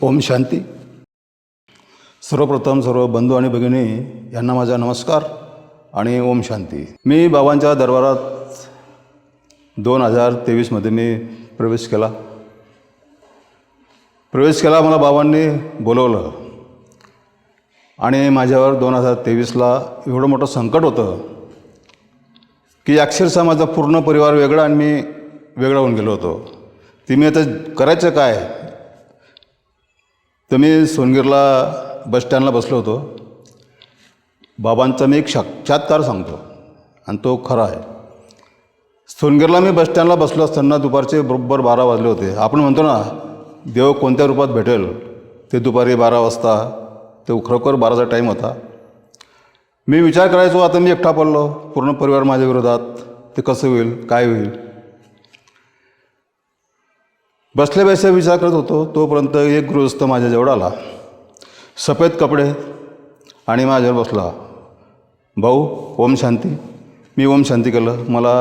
ओम शांती. सर्वप्रथम सर्व बंधू आणि भगिनी यांना माझा नमस्कार आणि ओम शांती. मी बाबांच्या दरबारात 2023मध्ये मी प्रवेश केला. मला बाबांनी बोलवलं आणि माझ्यावर 2023ला एवढं मोठं संकट होतं की अक्षरशः माझा पूर्ण परिवार वेगळा आणि मी वेगळा होऊन गेलो होतो. ती मी आता करायचं काय. तर मी सोनगीरला बसस्टँडला बसलो होतो. बाबांचा मी एक साक्षात्कार सांगतो आणि तो खरा आहे. सोनगीरला मी बसस्टँडला बसलो असताना दुपारचे बरोबर 12 वाजले होते. आपण म्हणतो ना देव कोणत्या रूपात भेटेल, ते दुपारी 12 वाजता, ते खरोखर 12चा टाईम होता. मी विचार करायचो आता मी एकटा पडलो, पूर्ण परिवार माझ्या विरोधात, ते कसं होईल, काय होईल. बसल्या बसल्या विचार करत होतो. तोपर्यंत एक गृहस्थ माझ्याजवळ आला, सफेद कपडे, आणि माझ्यावर बसला. भाऊ ओम शांती. मी ओम शांती केलं. मला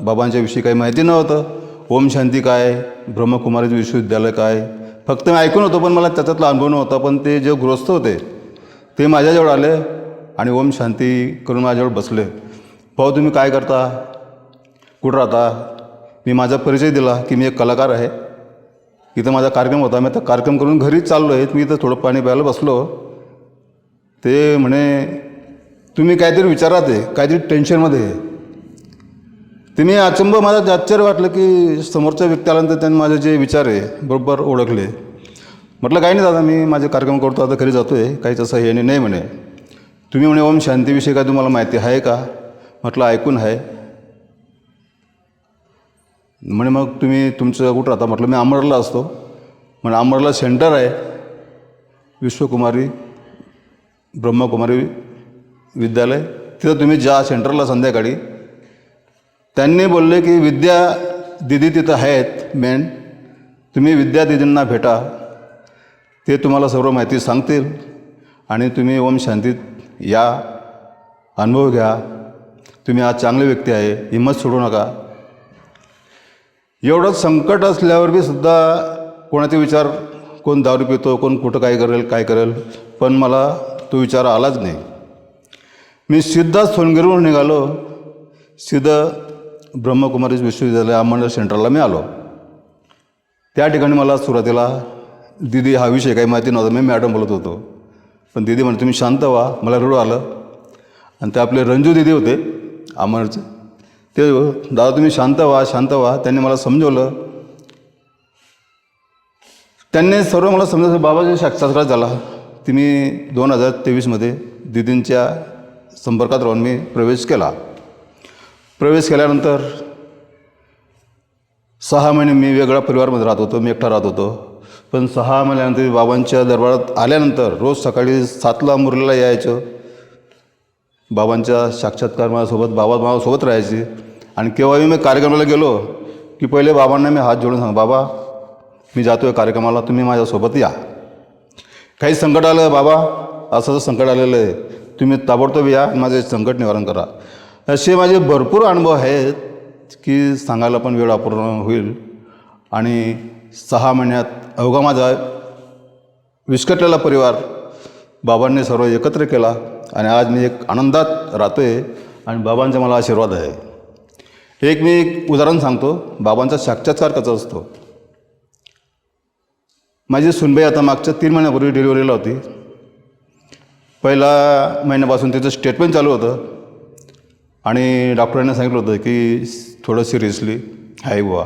बाबांच्या विषयी काही माहिती नव्हतं. ओम शांती काय, ब्रह्मकुमारी विश्वविद्यालय काय, फक्त मी ऐकून होतो, पण मला त्याच्यातला अनुभव नव्हता. पण ते जे गृहस्थ होते ते माझ्याजवळ आले आणि ओम शांती करून माझ्याजवळ बसले. भाऊ तुम्ही काय करता, कुठं राहता. मी माझा परिचय दिला की मी एक कलाकार आहे. इथं माझा कार्यक्रम होता, मी आता कार्यक्रम करून घरीच चाललो आहे. मी इथं थोडं पाणी प्यायला बसलो. ते म्हणे तुम्ही काहीतरी विचारात आहे, काहीतरी टेन्शनमध्ये आहे. ते मी अचंब, मला आश्चर्य वाटलं की समोरच्या व्यक्ती आल्यानंतर त्यांनी माझे जे विचार आहे बरोबर ओळखले. म्हटलं काही नाही दादा, मी माझे कार्यक्रम करतो, आता घरी जातो आहे, काहीच असं हे नाही. म्हणे तुम्ही म्हणे ओम शांतीविषयी काय तुम्हाला माहिती आहे का. म्हटलं ऐकून आहे. म्हणे मग तुम्ही तुमचं कुठं राहता. म्हटलं मी अमरला असतो. म्हणजे अमरला सेंटर आहे विश्वकुमारी ब्रह्मकुमारी विद्यालय, तिथं तुम्ही जा सेंटरला संध्याकाळी. त्यांनी बोलले की विद्या दिदी तिथं आहेत मेन, तुम्ही विद्या दिदींना भेटा, ते तुम्हाला सर्व माहिती सांगतील आणि तुम्ही ओम शांतीत या, अनुभव घ्या. तुम्ही आज चांगले व्यक्ती आहे, हिंमत सोडू नका. एवढंच संकट असल्यावर बी सुद्धा कोणाचे विचार, कोण दारू पितो, कोण कुठं काय करेल, पण मला तो विचार आलाच नाही. मी सिद्धा सोनगीरवरून निघालो, सिद्धं ब्रह्मकुमारी विश्वविद्यालय अहमदनगर सेंटरला मी आलो. त्या ठिकाणी मला सुरुवातीला दिदी हा विषय काही माहिती नव्हता. मी मॅडम बोलत होतो, पण दिदी म्हणे तुम्ही शांत व्हा. मला रडू आलं. आणि ते आपले रंजू दिदी होते अमरचे, ते दादा तुम्ही शांत व्हा. त्यांनी मला समजवलं. त्यांनी सर्व मला समजायचं. बाबाचा साक्षात्कार झाला. ती मी 2023मध्ये दिदींच्या संपर्कात राहून मी प्रवेश केल्यानंतर 6 महिने मी वेगळ्या परिवारामध्ये राहत होतो, मी एकटा राहत होतो. पण 6 महिन्यानंतर बाबांच्या दरबारात आल्यानंतर रोज सकाळी 7ला मुरलीला यायचं. बाबांच्या साक्षात्कार माझ्यासोबत, बाबा माझ्यासोबत राहायचे. आणि केव्हाही मी कार्यक्रमाला गेलो की पहिले बाबांना मी हात जोडून सांग, बाबा मी जातो आहे कार्यक्रमाला, तुम्ही माझ्यासोबत या. काही संकट आलं, बाबा असं संकट आलेलं आहे, तुम्ही ताबडतोब या, माझे संकट निवारण करा. असे माझे भरपूर अनुभव आहेत की सांगायला पण वेळ अपूर्ण होईल. आणि 6 महिन्यात अवघा माझा विस्कटलेला परिवार बाबांनी सर्व एकत्र केला आणि आज मी एक आनंदात राहतो आहे आणि बाबांचा मला आशीर्वाद आहे. मी एक उदाहरण सांगतो, बाबांचा साक्षात्कार कसा असतो. माझी सुनबाई आता मागच्या 3 महिन्यापूर्वी डिलिव्हरीला होती. पहिला महिन्यापासून तिचं स्टेटमेंट चालू होतं आणि डॉक्टरांनी सांगितलं होतं की थोडं सिरियसली आहे बुवा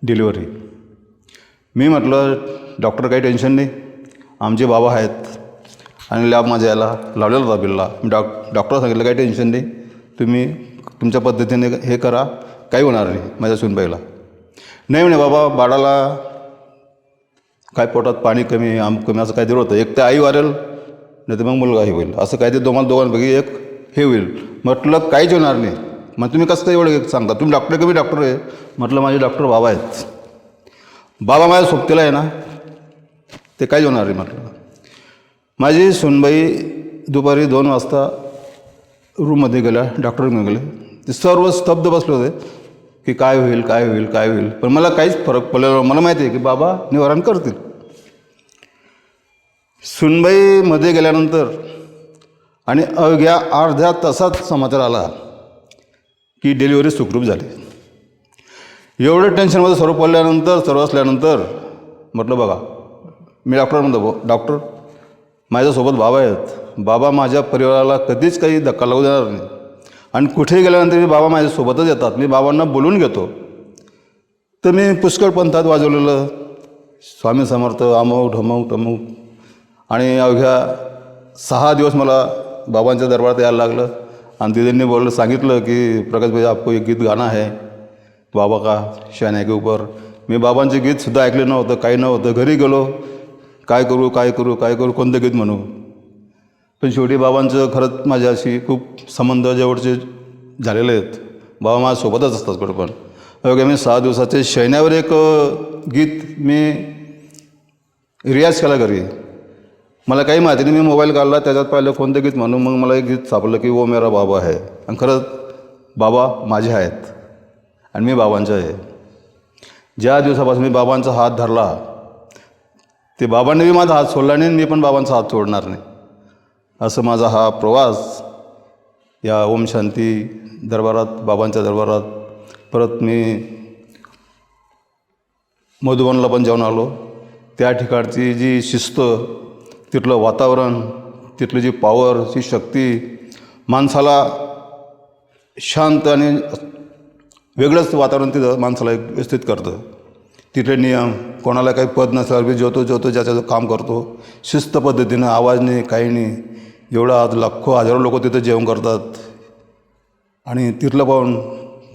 डिलिव्हरी. मी म्हटलं डॉक्टर काही टेन्शन नाही, आमचे बाबा आहेत आणि लॅब माझ्या याला लावलेला होता बिल्ला. मी डॉक्टर सांगितलं काही टेन्शन नाही, तुम्ही तुमच्या पद्धतीने हे करा, काही होणार नाही. माझ्या सुनबाईला नाही म्हणे बाबा बाळाला काय पोटात पाणी कमी कमी असं काहीतरी होतं, एक तर आई वारेल नाही तर मग मुलगा हे होईल, असं काहीतरी दोघांपैकी एक हे होईल. म्हटलं काहीच होणार नाही. मग तुम्ही कसं काय एवढं सांगता, तुम्ही डॉक्टर आहे. म्हटलं माझे डॉक्टर बाबा आहेत, बाबा माझ्या सोबतीला आहे ना, ते काहीच होणार नाही. म्हटलं माझी सुनबाई दुपारी 2 वाजता रूममध्ये गेल्या, डॉक्टर घेऊन गेले. ते सर्व स्तब्ध बसले होते की काय होईल. पण मला काहीच फरक पडलेला. मला माहिती आहे की बाबा निवारण करतील. सुनबाईमध्ये गेल्यानंतर आणि अवघ्या अर्ध्या तासात समाचार आला की डिलिव्हरी सुखरूप झाली. एवढं टेन्शनमध्ये सर्व पडल्यानंतर सर्व असल्यानंतर म्हटलं बघा, मी डॉक्टर म्हणतो, डॉक्टर माझ्यासोबत बाबा आहेत, बाबा माझ्या परिवाराला कधीच काही धक्का लागू देणार नाही आणि कुठेही गेल्यानंतर मी बाबा माझ्यासोबतच येतात, मी बाबांना बोलून घेतो. तर मी पुष्कळ पंथात वाजवलेलं स्वामी समर्थ अमुक ढमुक तमुक आणि अवघ्या 6 दिवस मला बाबांच्या दरबारात यायला लागलं. आणि तिथे सांगितलं की प्रकाश भाई आपको एक गीत गाणं है बाबा का शहनाई के ऊपर. मी बाबांचे गीतसुद्धा ऐकले नव्हतं, काही नव्हतं. घरी गेलो, काय करू काय करू काय करू, कोणतं गीत म्हणू. पण शेवटी बाबांचं खरंच माझ्याशी खूप संबंध जवळचे झालेले आहेत. बाबा माझ्यासोबतच असतात कुठं पण. अवघ्या मी 6 दिवसाचे शयनावर एक गीत मी रियाज केला घरी. मला काही माहिती नाही, मी मोबाईल काढला, त्याच्यात पाहिलं कोणतं गीत म्हणून मग मला एक गीत सापडलं की वो मेरा बाबा है. आणि खरंच बाबा माझे आहेत आणि मी बाबांचे आहे. ज्या दिवसापासून मी बाबांचा हात धरला, ते बाबांनी मी माझा हात सोडला नाही, मी पण बाबांचा हात सोडणार नाही. असं माझा हा प्रवास या ओम शांती दरबारात, बाबांच्या दरबारात. परत मी मधुबनला पण जाऊन आलो. त्या ठिकाणची जी शिस्त, तिथलं वातावरण, तिथली जी पॉवर, जी शक्ती माणसाला शांत आणि वेगळंच वातावरण तिथं माणसाला एक व्यवस्थित करतं. तिथले नियम, कोणाला काही पद नसल्यावर बी जो ज्याचं काम करतो शिस्त पद्धतीनं, आवाज नाही काही नाही. एवढं आज लाखो हजारो लोक तिथं जेवण करतात आणि तिथलं पाहून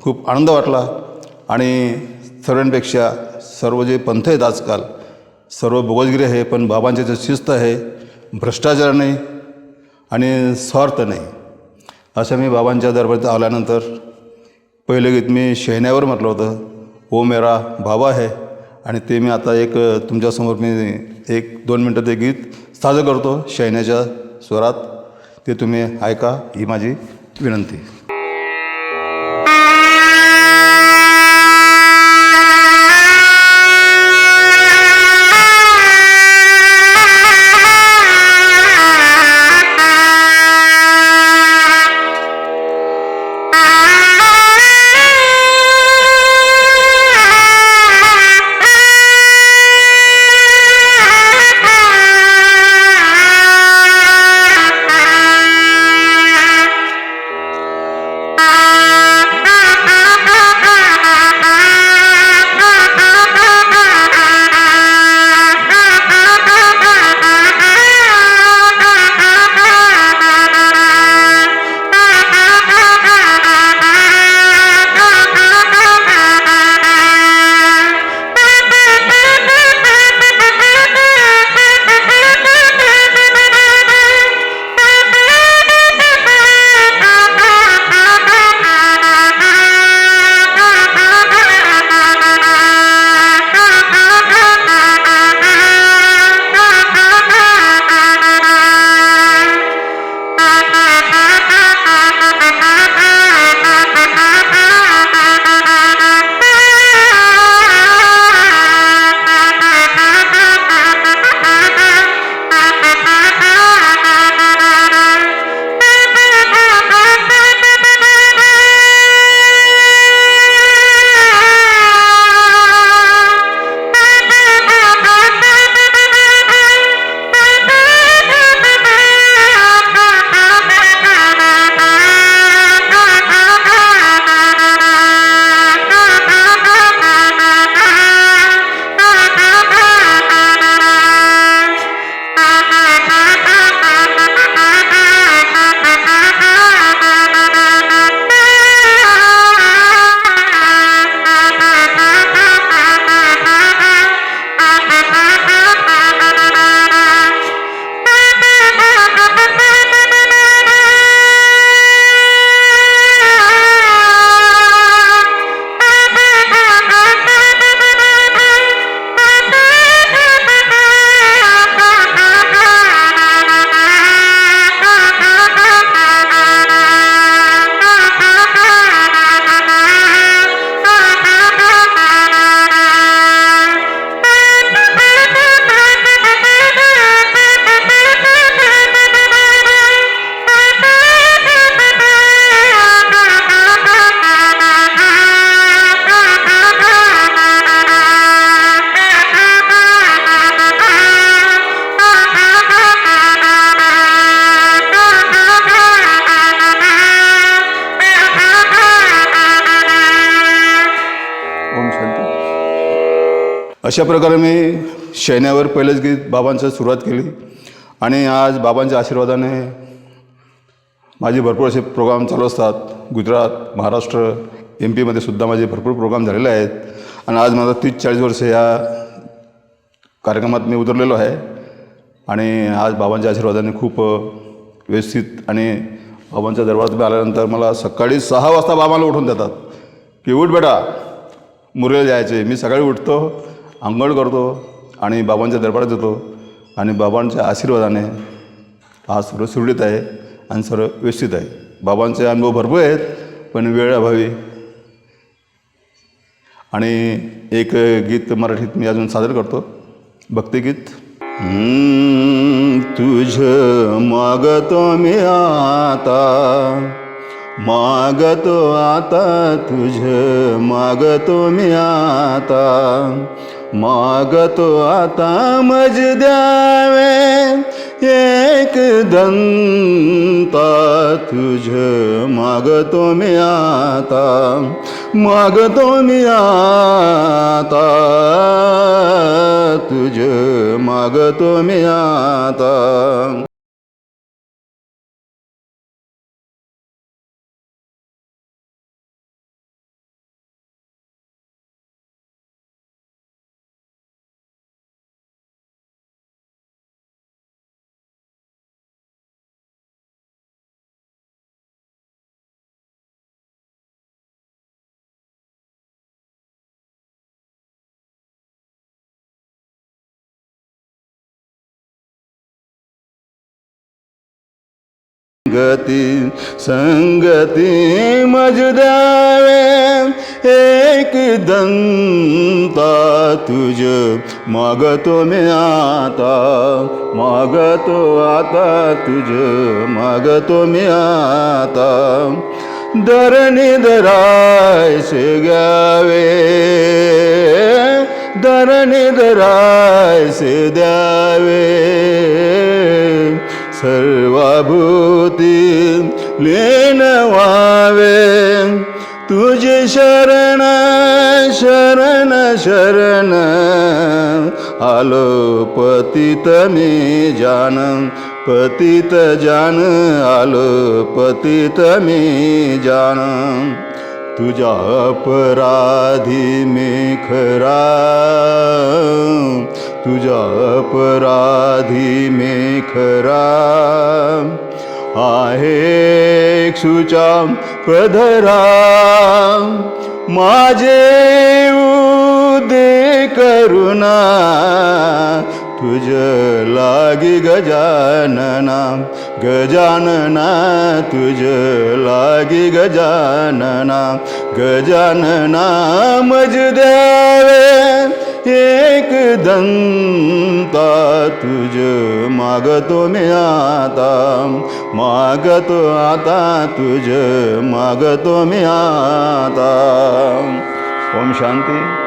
खूप आनंद वाटला. आणि सर्वांपेक्षा सर्व जे पंथ आहेत आजकाल, सर्व बोगसगिरी आहे, पण बाबांचे जे शिस्त आहे, भ्रष्टाचार नाही आणि स्वार्थ नाही. असं मी बाबांच्या दरबारात आल्यानंतर पहिलं गीत मी शहनाईवर म्हटलं होतं, वो मेरा बाबा है. आणि ते मी आता एक तुमच्यासमोर मी 1-2 मिनटं ते गीत सादर करतो शहनाईच्या स्वरात. ते तुम्ही ऐका, ही माझी विनंती. अशा प्रकारे मी शयनावर पहिलेच गीत बाबांचं सुरुवात केली आणि आज बाबांच्या आशीर्वादाने माझे भरपूर असे प्रोग्राम चालू असतात. गुजरात, महाराष्ट्र, MP मध्ये सुद्धा माझे भरपूर प्रोग्राम झालेले आहेत आणि आज माझा 30-40 वर्ष या कार्यक्रमात मी उतरलेलो आहे आणि आज बाबांच्या आशीर्वादाने खूप व्यवस्थित आणि बाबांच्या दरबारात मी आल्यानंतर मला सकाळी 6 वाजता बाबांना उठून देतात की उठ बेटा मुरळीला जायचे. मी सकाळी उठतो, अंघोळ करतो आणि बाबांच्या दरबारात येतो आणि बाबांच्या आशीर्वादाने आज सर्व सुरळीत आहे आणि सर्व व्यवस्थित आहे. बाबांचे अनुभव भरपूर आहेत पण वेळेअभावी. आणि एक गीत मराठीत मी अजून सादर करतो, भक्तिगीत. तुझ मागतो मी आता, मागतो आता तुझ मागतो मी आता, मागतो आता मज द्यावे एक दंता, तुझ मागतो मी आता, मागतो मी आता, तुझ मागतो मी आता. गती संगती मज द्यावे एक दंता, तुझ मागतो मी आता, मागतो आता तुझ मागतो मी आता. धरणी धरायसे घ्यावे, धरणी धरायसे द्यावे, सर्वभूती लीन व्हावे, तुझे शरण शरण शरण, आलो पतित मी जान, पतित जान, आलो पतित मी जान. तुझ्या अपराधी मी खरा, तुझ्या अपराधी मी खरा, आहे सुचा पधरा, माझे उदे करुणा, तुझ लागी गजानना, गजानना तुझ लागी गजानना, गजानना मज द्यावे एक दंता, तुझ मागतो मी आता, मागतो आता तुझ मागतो मी आता. ओम शांती.